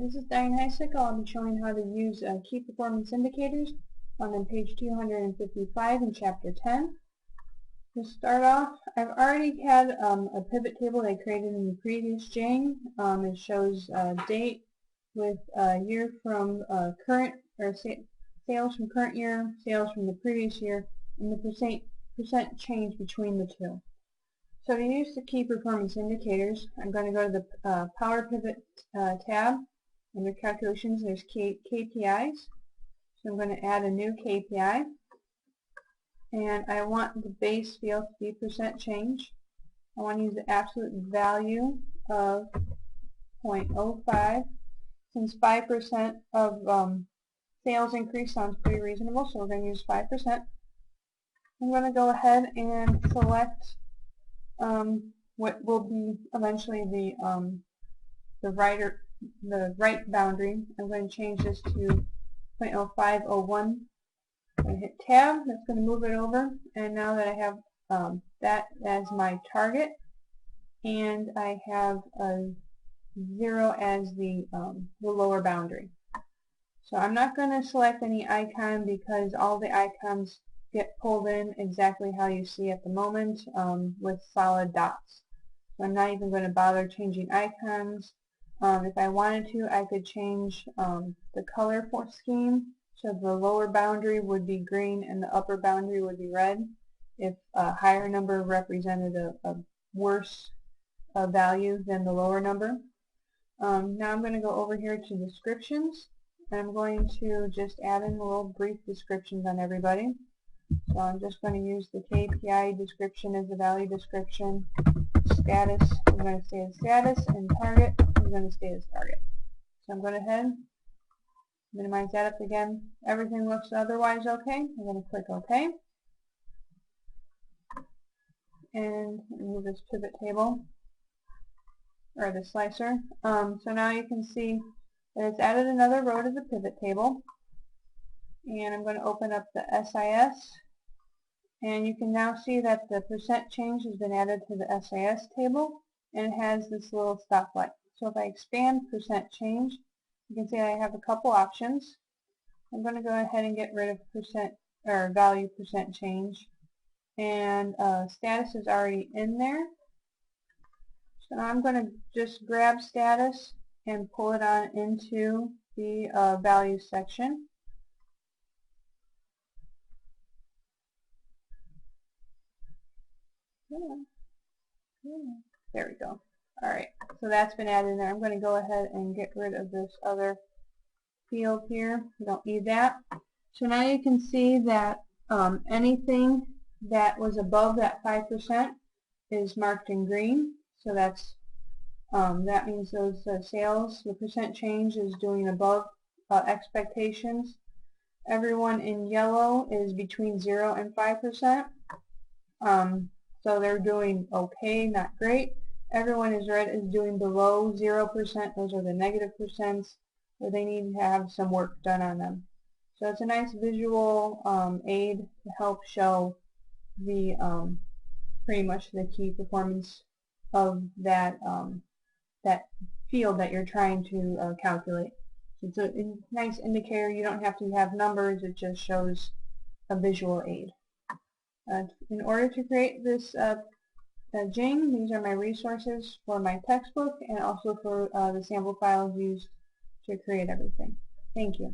This is Diane Heisick. I'll be showing how to use key performance indicators on page 255 in chapter 10. To start off, I've already had a pivot table I created in the previous Jing. It shows date with year from current, or sales from current year, sales from the previous year, and the percent change between the two. So to use the key performance indicators, I'm going to go to the Power Pivot tab. Under Calculations, there's KPIs. So I'm going to add a new KPI. And I want the base field to be percent change. I want to use the absolute value of 0.05. Since 5% of sales increase sounds pretty reasonable, so we're going to use 5%. I'm going to go ahead and select what will be eventually the right boundary. I'm going to change this to 0.0501. I'm going to hit Tab. That's going to move it over. And now that I have that as my target, and I have a 0 as the lower boundary. So I'm not going to select any icon because all the icons get pulled in exactly how you see at the moment with solid dots. So I'm not even going to bother changing icons. If I wanted to, I could change the color scheme. So the lower boundary would be green and the upper boundary would be red if a higher number represented a worse value than the lower number. Now I'm going to go over here to descriptions, and I'm going to just add in a little brief descriptions on everybody. So I'm just going to use the KPI description as the value description. Status, I'm going to stay as status, and target, I'm going to stay as target. So I'm going to head, minimize that up again. Everything looks otherwise okay. I'm going to click OK. And move this pivot table, or the slicer. So now you can see that it's added another row to the pivot table. And I'm going to open up the SIS. And you can now see that the percent change has been added to the SIS table, and it has this little stoplight. So if I expand percent change, you can see I have a couple options. I'm going to go ahead and get rid of percent or value percent change, and status is already in there. So now I'm going to just grab status and pull it on into the value section. There we go. Alright, so that's been added in there. I'm going to go ahead and get rid of this other field here. We don't need that. So now you can see that anything that was above that 5% is marked in green. So that's that means those sales, the percent change is doing above expectations. Everyone in yellow is between 0 and 5%. So they're doing okay, not great. Everyone is red is doing below 0%. Those are the negative percents, where they need to have some work done on them. So it's a nice visual aid to help show the pretty much the key performance of that that field that you're trying to calculate. It's a nice indicator. You don't have to have numbers. It just shows a visual aid. In order to create this Jing, these are my resources for my textbook and also for the sample files used to create everything. Thank you.